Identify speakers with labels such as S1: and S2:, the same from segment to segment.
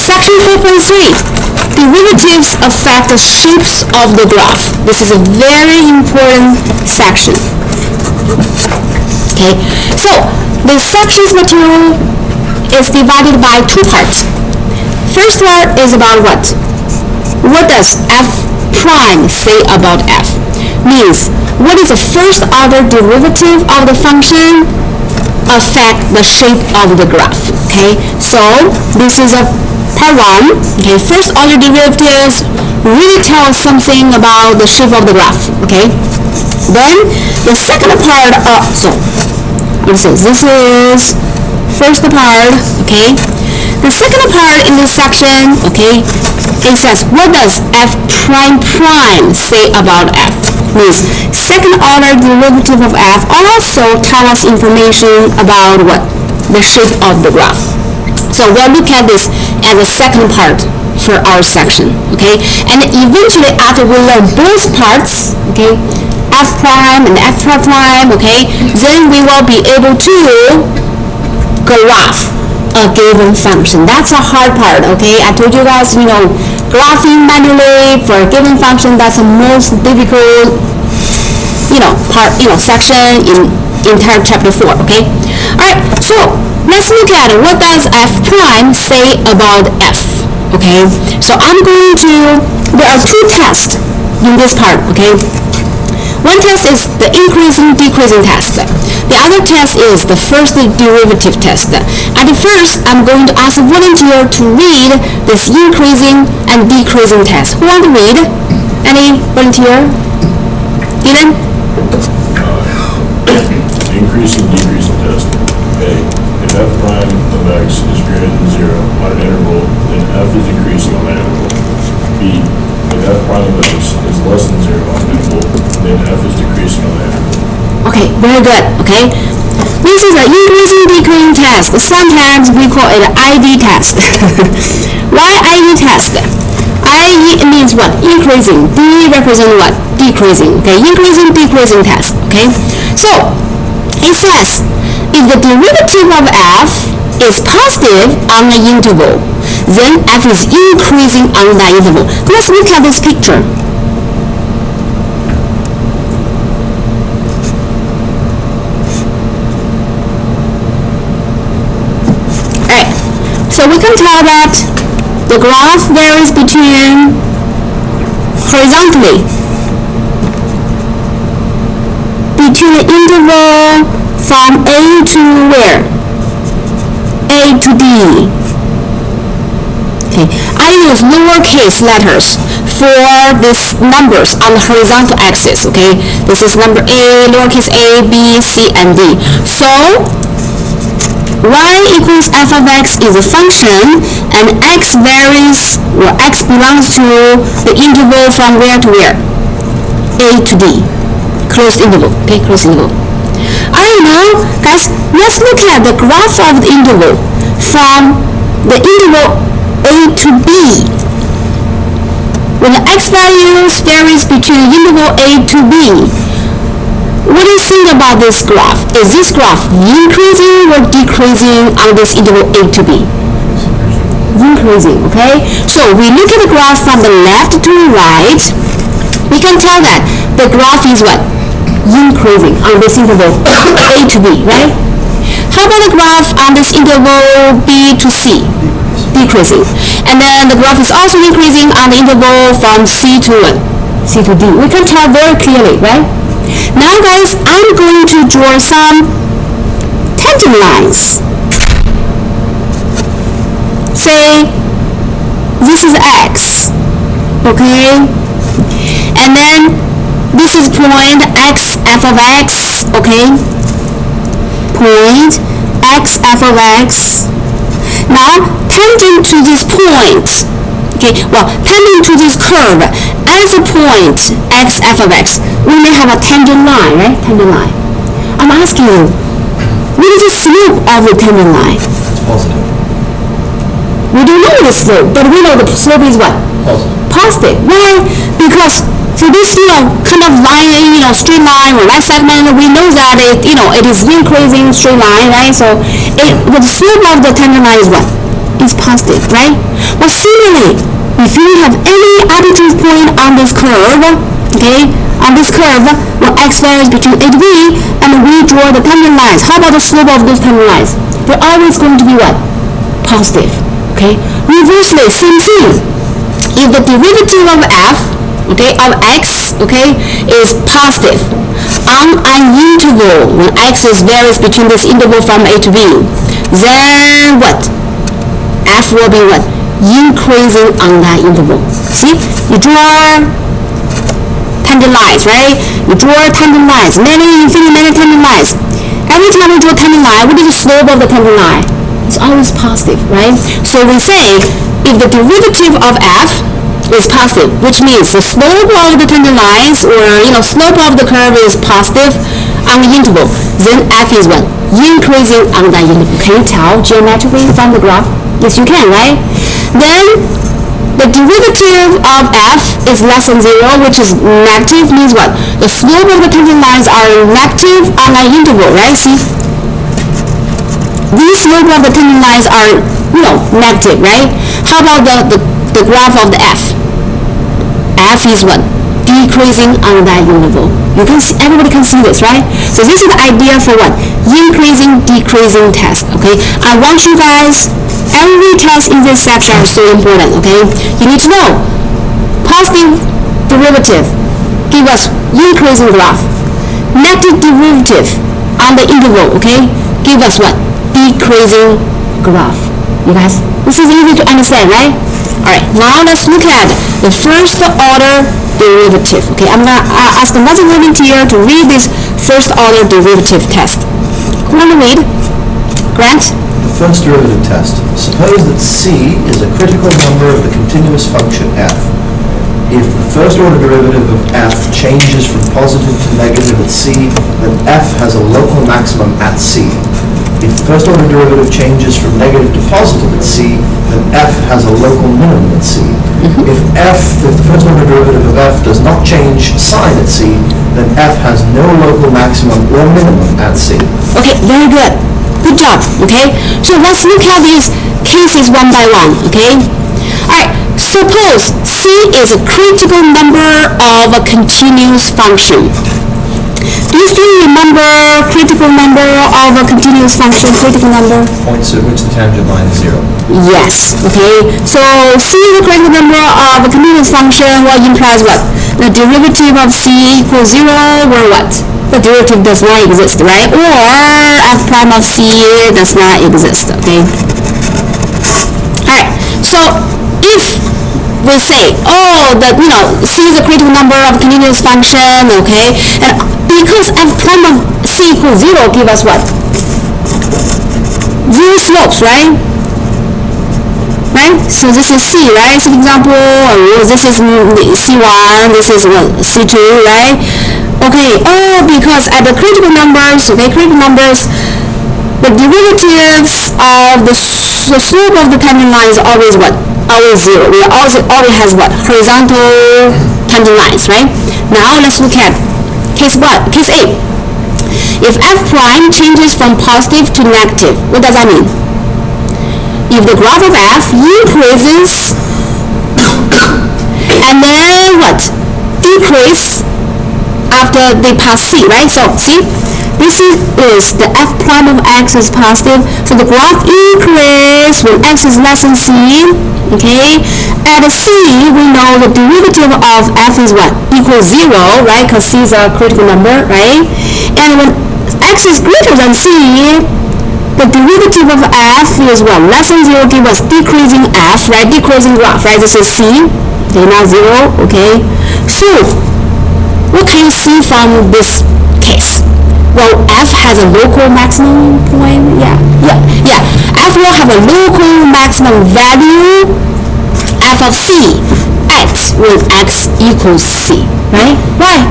S1: Section 4.3. Derivatives affect the shapes of the graph. This is a very important section. Okay, so the section's material is divided by two parts. First part is about what? What does f prime say about f? Means, what is the first order derivative of the function affect the shape of the graph? Okay, so this is a part 1. Okay, first order derivatives really tell us something about the shape of the graph. Okay, then the second part, this is first part. Okay, the second part in this section, okay, it says what does f prime prime say about f? Means second order derivative of f also tell us information about what? The shape of the graph. So we'll look at this as a second part for our section. Okay, and eventually after we learn both parts, okay, f prime and f prime, okay, then we will be able to graph a given function. That's a hard part. Okay, I told you guys, graphing manually for a given function, that's the most difficult part, section in entire chapter 4. Okay, all right, so let's look at what does f prime say about f. Okay, so there are two tests in this part. Okay, one test is the increasing decreasing test. The other test is the first derivative test. At first, I'm going to ask a volunteer to read this increasing and decreasing test. Who want to read? Any volunteer? Dylan?
S2: Increasing decreasing test. A. If f prime of x is greater than 0 on an interval, then f is increasing on that interval. B. If f prime of x is less than 0 on an interval, then f is decreasing on that interval.
S1: Okay, very good. Okay, this is an increasing decreasing test. Sometimes we call it an ID test. Why ID test? I means what? Increasing. D represents what? Decreasing. Okay, increasing decreasing test. Okay, so it says if the derivative of f is positive on the interval, then f is increasing on that interval. Let's look at this picture. So we can tell that the graph varies between horizontally between the interval from A to where? A to D. Okay, I use lowercase letters for these numbers on the horizontal axis. Okay, this is number A, lowercase a, b, c, and d. So y equals f of x is a function, and x varies, or x belongs to the interval from where to where? A to D. Closed interval. Okay, closed interval. Alright, now, guys, let's look at the graph of the interval from the interval A to B. When the x values varies between interval A to B, what do you think about this graph? Is this graph increasing or decreasing on this interval A to B? Increasing, okay? So we look at the graph from the left to right, we can tell that the graph is what? Increasing on this interval A to B, right? How about the graph on this interval B to C? Decreasing. And then the graph is also increasing on the interval from C to what? C to D. We can tell very clearly, right? Now guys, I'm going to draw some tangent lines. Say this is x, okay? And then this is point x f of x, okay? Point x f of x. Now tangent to this point, okay, well, tangent to this curve as a point x f of x, we may have a tangent line, right? Tangent line. I'm asking you, what is the slope of the tangent line?
S3: It's positive.
S1: We don't know the slope, but we know the slope is what? Positive. Why? Because for this, kind of line, straight line or line segment, we know that it is increasing straight line, right? So the slope of the tangent line is what? is positive, right? Well, similarly, if you have any additive point on this curve, okay, on this curve, when x varies between a to b, and we draw the tangent lines, how about the slope of those tangent lines? They're always going to be what? Positive, okay? Reversely, same thing. If the derivative of f, okay, of x, okay, is positive on an interval when x varies between this interval from a to b, then what? F will be what? Increasing on that interval. See? You draw tangent lines, right? You draw tangent lines, many tangent lines. Every time you draw a tangent line, what is the slope of the tangent line? It's always positive, right? So we say if the derivative of f is positive, which means the slope of the tangent lines or slope of the curve is positive on the interval, then f is what? Increasing on that interval. Can you tell geometrically from the graph? Yes, you can, right? Then the derivative of f is less than 0, which is negative, means what? The slope of the tangent lines are negative on an interval, right? See? These slope of the tangent lines are, negative, right? How about the graph of the f? F is what? Decreasing on that interval. You can see, everybody can see this, right? So this is the idea for what? Increasing, decreasing test, okay? I want you guys, every test in this section is so important, okay? You need to know positive derivative give us increasing graph. Negative derivative on the interval, okay, give us what? Decreasing graph. You guys, this is easy to understand, right? Alright, now let's look at the first order derivative. Okay, I'm going to ask another volunteer to read this first order derivative test. Who want to read? Grant?
S3: The first derivative test. Suppose that c is a critical number of the continuous function f. If the first order derivative of f changes from positive to negative at c, then f has a local maximum at c. If the first order derivative changes from negative to positive at c, then f has a local minimum at c. If the first order derivative of f does not change sign at c, then f has no local maximum or minimum at c.
S1: Okay, very good. Good job, okay? So let's look at these cases one by one, okay? Alright, suppose c is a critical number of a continuous function. Do you still remember critical number of a continuous function, critical number?
S3: Points at which the tangent line is 0.
S1: Yes, okay. So c is a critical number of a continuous function, what implies what? The derivative of c equals 0, or what? The derivative does not exist, right? Or f prime of c does not exist, okay? Alright, so if we say, c is a critical number of a continuous function, okay, and because f prime of c equals 0 give us what? 0 slopes, right? Right? So this is c, right? So for example, this is c1, this is c2, right? Okay, because at the critical numbers, the derivatives of the slope of the tangent line is always what? Always 0. We also always has what? Horizontal tangent lines, right? Now let's look at case what? Case A. If f prime changes from positive to negative, what does that mean? If the graph of f increases and then what? Decrease after they pass c, right? So see, this is the f prime of x is positive, so the graph increases when x is less than c, okay? At c, we know the derivative of f is what? Equals 0, right? Because c is a critical number, right? And when x is greater than c, the derivative of f is what? Less than 0 give us decreasing f, right? Decreasing graph, right? This is c, okay, not 0, okay? So, what can you see from this case? Well, f has a local maximum point. Yeah. F will have a local maximum value, f of c, x, when x equals c, right? Why?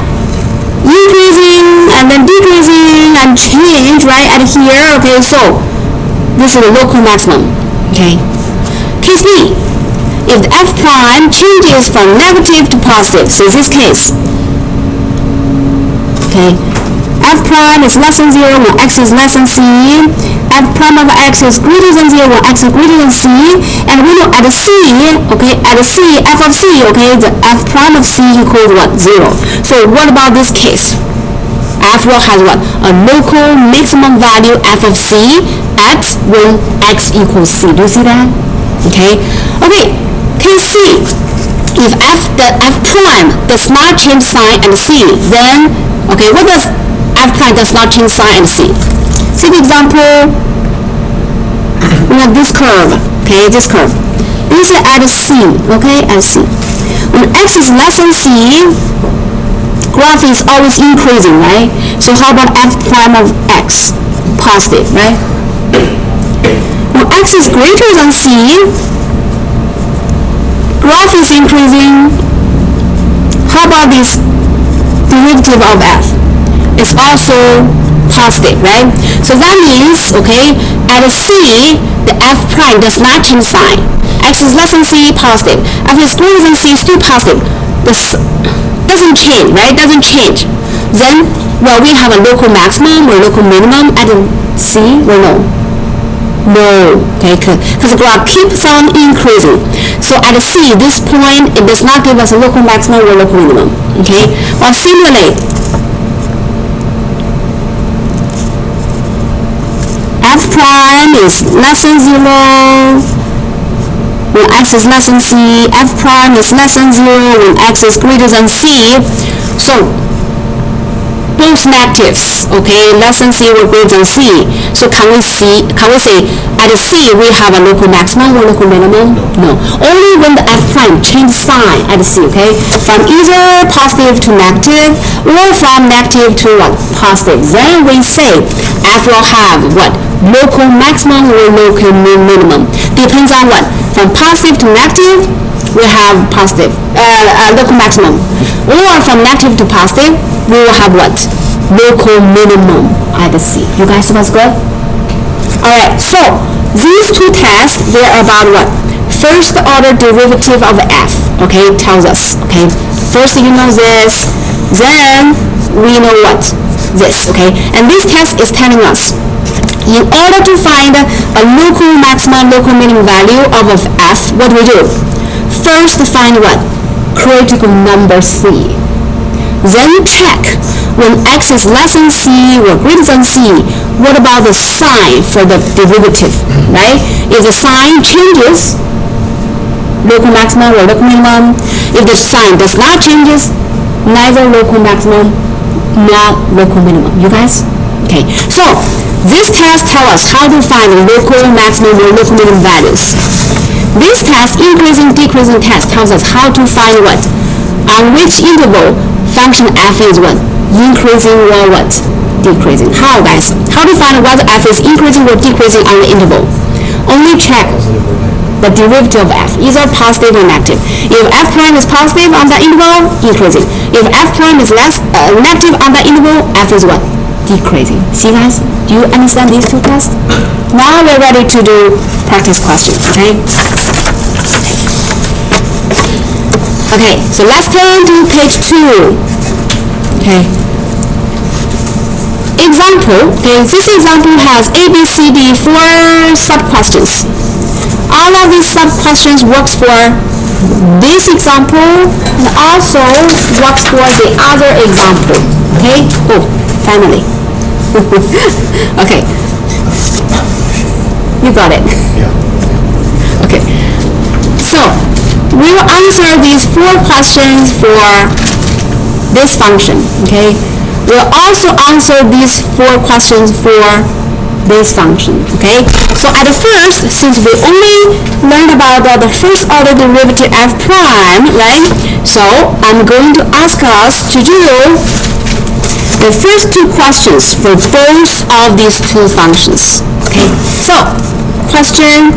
S1: Increasing and then decreasing and change, right, at here, okay, so this is a local maximum, okay? Case B, if the f prime changes from negative to positive, so this case, okay, f prime is less than 0 when x is less than c, f prime of x is greater than 0 when x is greater than c, and we know at c, okay, at c, f of c, okay, the f prime of c equals what? 0. So what about this case? F will has what? A local maximum value f of c at when x equals c. Do you see that? Okay. Okay. Case C. If the f prime does not change sign and c, then okay, what does f prime does not change sign and c? See the example. We have this curve. Okay, this curve. This is at c. Okay, at c. When x is less than c, graph is always increasing, right? So how about f prime of x? Positive, right? When x is greater than c, graph is increasing. How about this derivative of f? It's also positive, right? So that means, okay, at c, the f prime does not change sign. X is less than c, positive. F is greater than c, still positive. This doesn't change, right? Doesn't change. Then, well, we have a local maximum or local minimum at c, or no? No, okay, because the graph keeps on increasing. So at c, this point, it does not give us a local maximum or local minimum, okay? Well, similarly, f prime is less than 0, when x is less than c, f prime is less than 0 when x is greater than c. So both negatives, okay, less than c or greater than c. So can we say at c we have a local maximum or local minimum? No. Only when the f prime changes sign at c, okay, from either positive to negative or from negative to what? Positive. Then we say f will have what? Local maximum or local minimum. Depends on what? From positive to negative, we have positive, local maximum. Or from negative to positive, we will have what? Local minimum at c. You guys was good? Alright, so these two tests, they're about what? First order derivative of f, okay, tells us, okay? First you know this, then we know what? This, okay? And this test is telling us, in order to find a local maximum, local minimum value of f, what do we do? First find what? Critical number c. Then check when x is less than c or greater than c, what about the sign for the derivative, right? If the sign changes, local maximum or local minimum. If the sign does not changes, neither local maximum nor local minimum. You guys? Okay. So this test tells us how to find the local maximum or local minimum values. This test, increasing decreasing test, tells us how to find what? On which interval function f is what? Increasing or what? Decreasing. How, guys? How to find whether f is increasing or decreasing on the interval? Only check the derivative of f, either positive or negative. If f prime is positive on that interval, increasing. If f prime is negative on that interval, f is what? Decreasing. See, guys? Do you understand these two tests? Now we're ready to do practice questions, okay? Okay, so let's turn to page 2. Okay. Example, okay, this example has A, B, C, D, 4 sub-questions. All of these sub-questions works for this example and also works for the other example, okay? Oh, finally. Okay. You got it.
S3: Yeah.
S1: Okay. So, we will answer these 4 questions for this function, okay? We'll also answer these 4 questions for this function, okay? So at the first, since we only learned about the first order derivative f prime, right? So I'm going to ask us to do the first 2 questions for both of these 2 functions, okay? So, question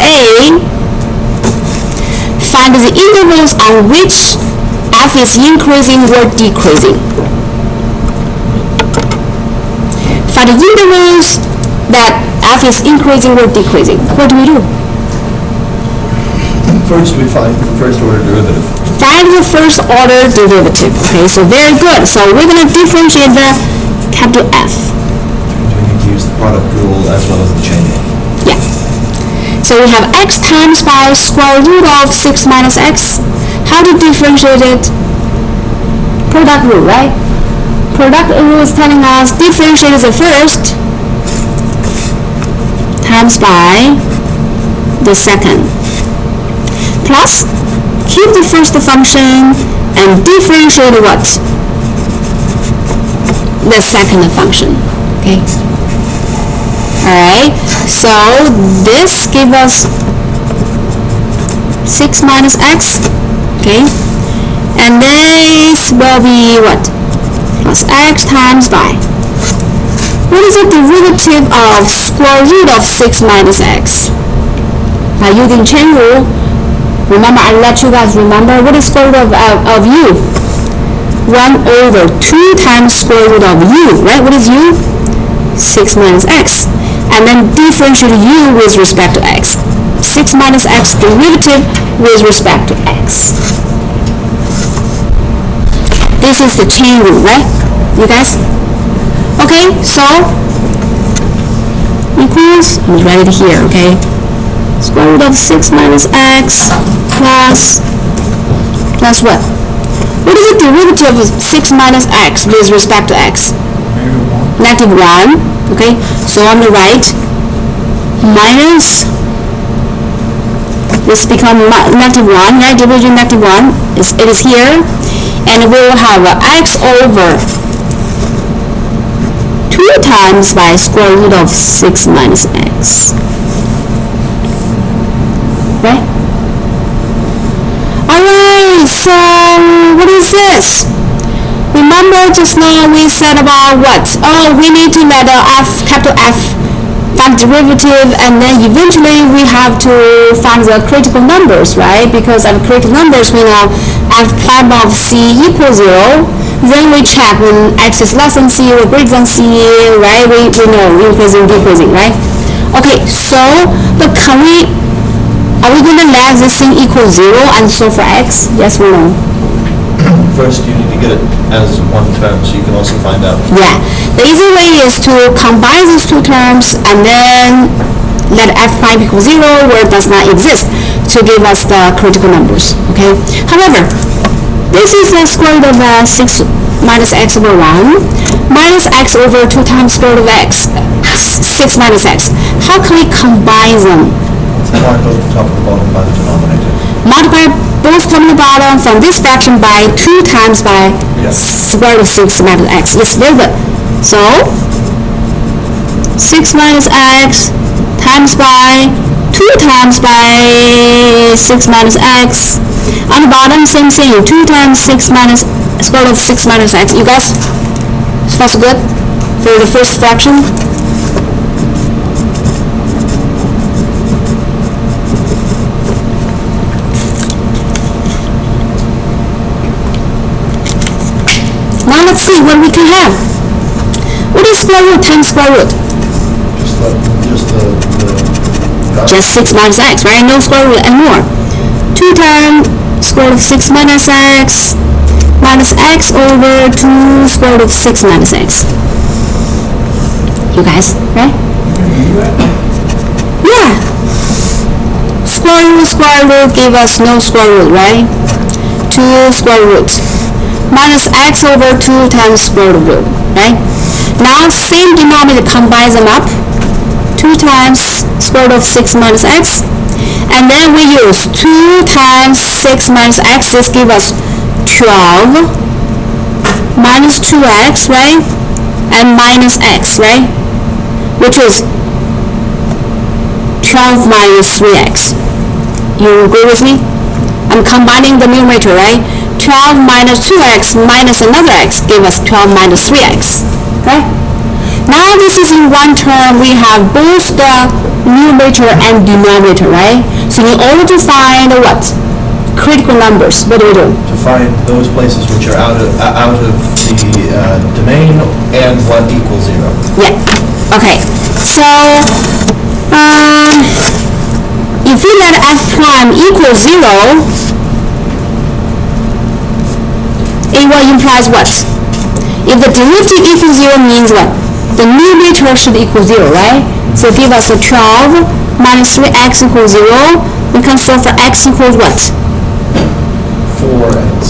S1: A, find the intervals on which f is increasing or decreasing. Find the intervals that f is increasing or decreasing. What do we do?
S3: First, we find the first order derivative.
S1: Find the first order derivative. Okay, so very good. So we're going to differentiate the capital F.
S3: Do we need to use the product rule as well as the chain rule.
S1: Yeah. So we have x times by square root of 6 minus x. How to differentiate it? Product rule, right? Product rule is telling us differentiate the first times by the second. Plus, keep the first function and differentiate what? The second function. Okay. Alright, so this gives us 6 minus x, okay, and this will be what? Plus x times y. What is the derivative of square root of 6 minus x? By using chain rule, remember I let you guys remember what is square root of u? 1 over 2 times square root of u, right? What is u? 6 minus x. And then differentiate u with respect to x. 6 minus x derivative with respect to x. This is the chain rule, right? You guys? Okay, so equals, I'm right here, okay? Square root of 6 minus x plus what? What is the derivative of 6 minus x with respect to x? Negative 1. Okay, so on the right, minus, this become negative 1, right? Division negative 1, it is here, and we will have x over 2 times by square root of 6 minus x. Right? Alright, so what is this? Remember just now we said about what? Oh, we need to let capital F find derivative, and then eventually we have to find the critical numbers, right? Because of critical numbers we know f prime of c equals 0. Then we check when x is less than c or greater than c, right? We know increasing, decreasing, right? Okay, so but are we going to let this thing equal 0 and solve for x? Yes or no?
S3: First, you need to get it as one term so you can also find out.
S1: Yeah, the easy way is to combine these two terms and then let f prime equal 0 where it does not exist to give us the critical numbers, okay? However, this is the square root of 6 minus x over 1 minus x over 2 times square root of x, 6 minus x. How can we combine them?
S3: Multiply both the top and the bottom by the denominator.
S1: Multiply both top and the bottom from this fraction by 2 times by square root of 6 minus x. Yes, very good. So, 6 minus x times by 2 times by 6 minus x. On the bottom, same thing, 2 times 6 minus square root of 6 minus x. You guys, so far so good for the first fraction? Now let's see what we can have. What is square root times square root? Just 6 minus x, right? No square root anymore. 2 times square root of 6 minus x over 2 square root of 6 minus x. You guys, right? Yeah. Square root give us no square root, right? 2 square root minus x over 2 times square root, right? Now same denominator, combine them up. 2 times square root of 6 minus x, and then we use 2 times 6 minus x. This gives us 12 minus 2x, right? And minus x, right? Which is 12 minus 3x. You agree with me? I'm combining the numerator, right? 12 minus 2x minus another x give us 12 minus 3x, right? Now this is in one term, we have both the numerator and denominator, right? So in order to find what? Critical numbers, what do we do?
S3: To find those places which are out of the domain and what equals 0.
S1: Yeah, okay. So, if we let f prime equal 0, it will imply what? If the derivative equals 0 means what? the numerator should equal 0, right? So give us a 12 minus 3x equals 0. We can solve for x equals what?
S3: 4 and,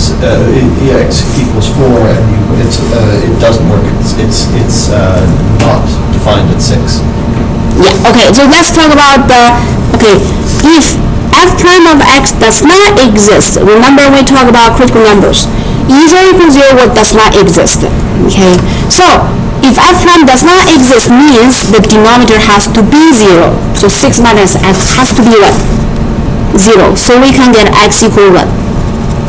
S3: x equals 4, and it doesn't work, it's not defined at 6.
S1: Yeah, okay, so let's talk about if f prime of x does not exist, remember we talk about critical numbers, is or equals 0, what does not exist, okay? So, if f prime does not exist means the denominator has to be 0, so 6 minus x has to be what? 0, so we can get x equal what?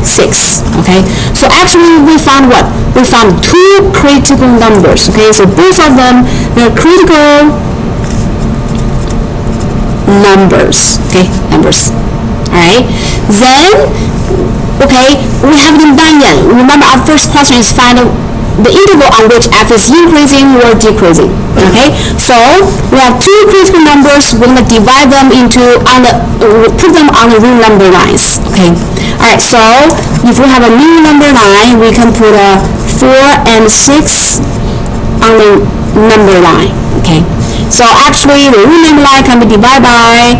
S1: 6, okay? So actually we found what? We found two critical numbers, okay? So both of them, they're critical numbers, okay? Numbers, alright? Then, okay, we haven't done yet. Remember our first question is find the interval on which f is increasing or decreasing, okay? So we have two critical numbers, we're going to divide them into, put them on the real number lines, okay? Alright, so if we have a new number line, we can put a 4 and 6 on the number line, okay? So actually the real number line can be divided by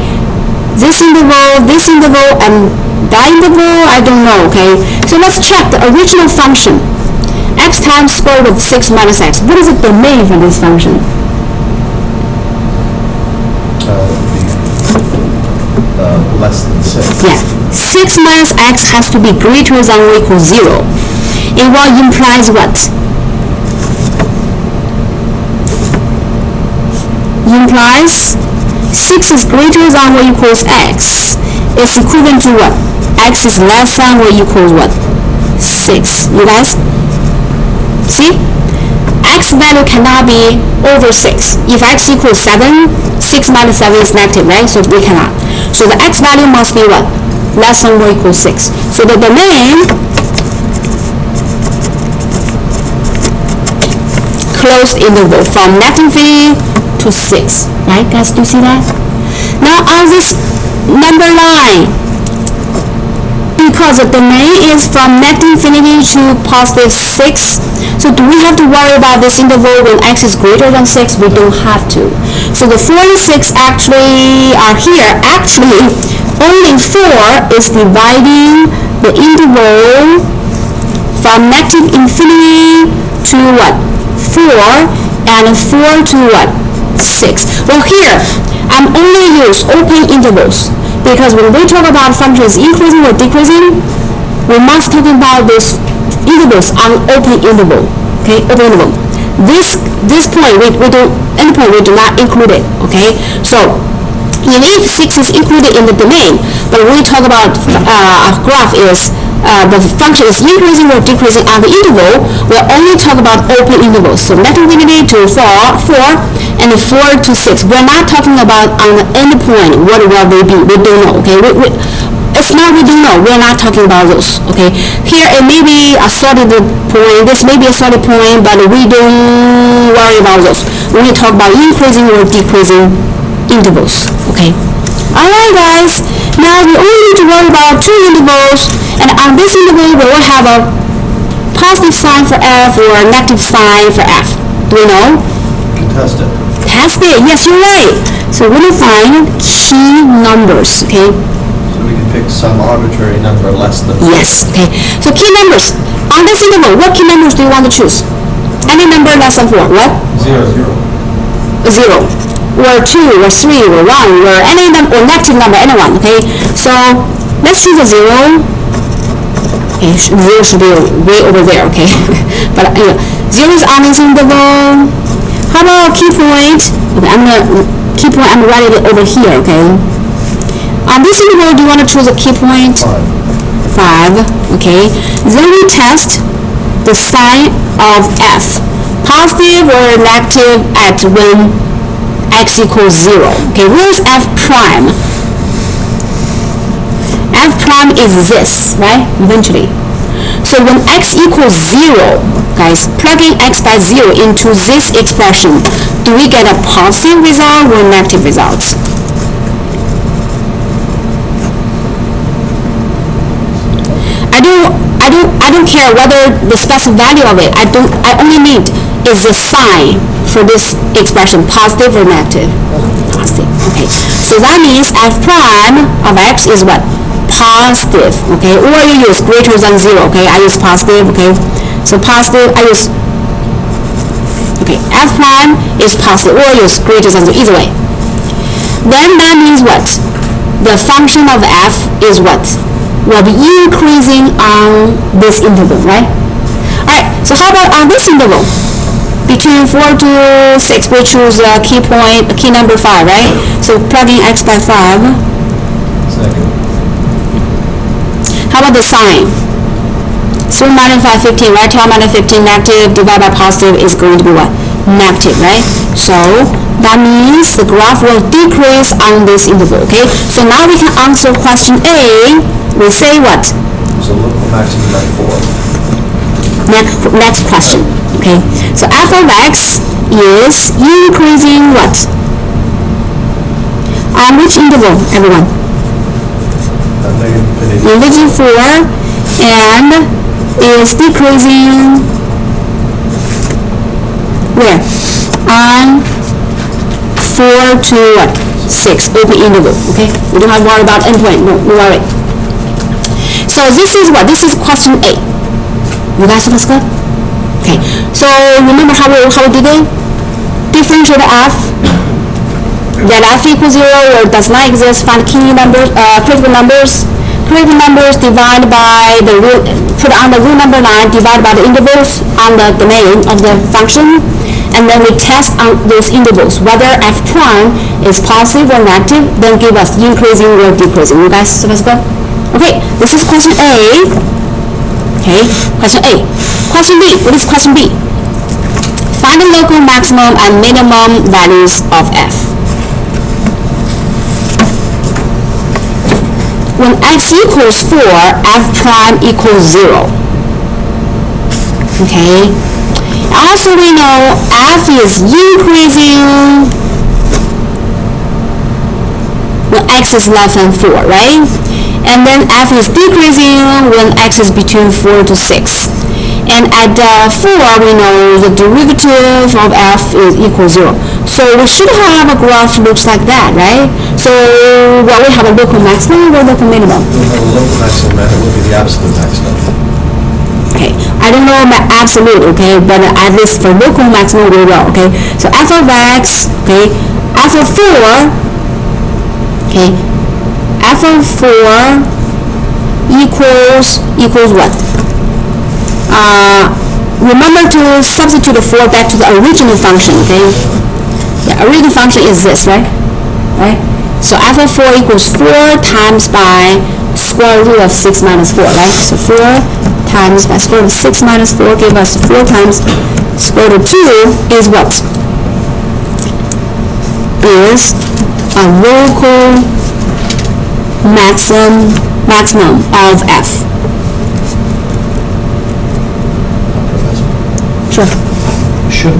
S1: this interval, and that interval, I don't know, okay? So let's check the original function. X times square root of 6 minus x. What is the domain for this function?
S3: Less than 6.
S1: Yeah. 6 minus x has to be greater than or equal 0. It will implies what? Implies 6 is greater than or equals x. It's equivalent to what? X is less than or equals what? 6. You guys? See? X value cannot be over 6. If x equals 7, 6 minus 7 is negative, right? So we cannot. So the x value must be what? Less than or equals 6. So the domain closed interval from negative infinity to 6. Right, guys? Do you see that? Now on this number line, because the domain is from negative infinity to positive 6, so do we have to worry about this interval when x is greater than 6? We don't have to. So the 4 and 6 actually are here. Actually, only 4 is dividing the interval from negative infinity to what? 4, and 4 to what? 6. Well, here, I'm only use open intervals, because when we talk about functions increasing or decreasing, we must talk about those intervals on open interval, okay, open interval. This point, we do not include it, okay? So, even if 6 is included in the domain, but when we talk about a graph is the function is increasing or decreasing on the interval, we'll only talk about open intervals. So negative infinity to 4, and 4 to 6. We're not talking about on the end point, what will they be? We don't know, okay? It's not we don't know. We're not talking about those, okay? Here it may be a solid point, this may be a solid point, but we don't worry about those. When we talk about increasing or decreasing intervals, okay? Alright guys, now we only need to worry about two intervals, and on this interval we will have a positive sign for f or a negative sign for f. Do we know?
S3: Test it.
S1: Test it, yes, you're right. So we're going to find key numbers, okay?
S3: So we can pick some arbitrary number less than 4.
S1: Yes, okay. So key numbers. On this interval, what key numbers do you want to choose? Any number less than 4, what?
S3: 0.
S1: 0. Or 2, or 3, or 1, or any number, or negative number, anyone, okay? So let's choose a 0. Okay, 0 should be way over there, okay? But 0 is on this interval. How about key point? Okay, key point, I'm writing it over here, okay? On this interval, do you want to choose a key point? 5, okay? Then we test the sign of f, positive or negative at when x equals 0. Okay, where is f prime? F prime is this, right? Eventually. So when x equals 0, guys, plugging x by 0 into this expression, do we get a positive result or negative result? I don't care whether the special value of it. I only need is the sign for this expression, positive or negative? Positive. Okay. So that means f prime of x is what? Positive. Okay. Or you use greater than 0. Okay. I use positive. Okay. So positive. I use. Okay. F prime is positive, or use greater than 0. Either way. Then that means what? The function of f is what? Will be increasing on this interval, right? Alright, so how about on this interval? Between 4 to 6, we choose a key point, key number 5, right? So plug in x by 5.
S3: Second.
S1: How about the sign? 3 minus 5, 15, right? 12 minus 15, negative, divided by positive is going to be what? Negative, right? So that means the graph will decrease on this interval, okay? So now we can answer question A. We say what?
S3: So local maximum at 4.
S1: Next question, okay? So f of x is increasing what? On which interval, everyone? In region 4, and is decreasing where? On 4 to what? 6, open interval, okay? We don't have to worry about endpoint, no worry. So this is what? This is question A. You guys understood? Okay. So remember how we did it? Differentiate f. That f equals 0 or does not exist. Find key numbers, critical numbers. Critical numbers divide by the root. Put on the root number line. Divide by the intervals on the domain of the function. And then we test on those intervals whether f prime is positive or negative. Then give us increasing or decreasing. You guys understood? Okay, this is question A. Okay, question A. Question B, what is question B? Find the local maximum and minimum values of f. When x equals 4, f prime equals 0. Okay, also we know f is increasing when x is less than 4, right? And then f is decreasing when x is between 4 to 6. And at 4, we know the derivative of f is equal 0. So we should have a graph looks like that, right? So well, we have a local maximum or local minimum.
S3: We have a local maximum, and it will be the absolute maximum.
S1: Okay, I don't know about absolute, okay, but at least for local maximum we will, okay? So f of x, okay, f of 4, okay, f of 4 equals what? Remember to substitute the 4 back to the original function, okay? The original function is this, right? Right? So f of 4 equals 4 times by square root of 6 minus 4, right? So 4 times by square root of 6 minus 4 give us 4 times square root of 2 is what? Is a local maximum of f. Sure.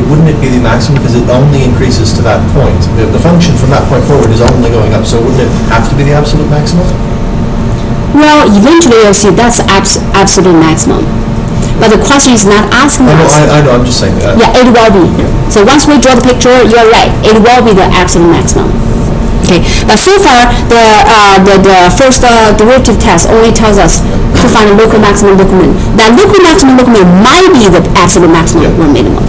S3: Wouldn't it be the maximum because it only increases to that point? The function from that point forward is only going up, so wouldn't it have to be the absolute maximum?
S1: Well, eventually you'll see that's absolute maximum. But the question is not asking us.
S3: I know, I'm just saying that.
S1: Yeah, it will be. So once we draw the picture, you're right. It will be the absolute maximum. Okay, but so far the first derivative test only tells us to find a local maximum, local minimum. That local maximum, local minimum might be the absolute maximum or minimum.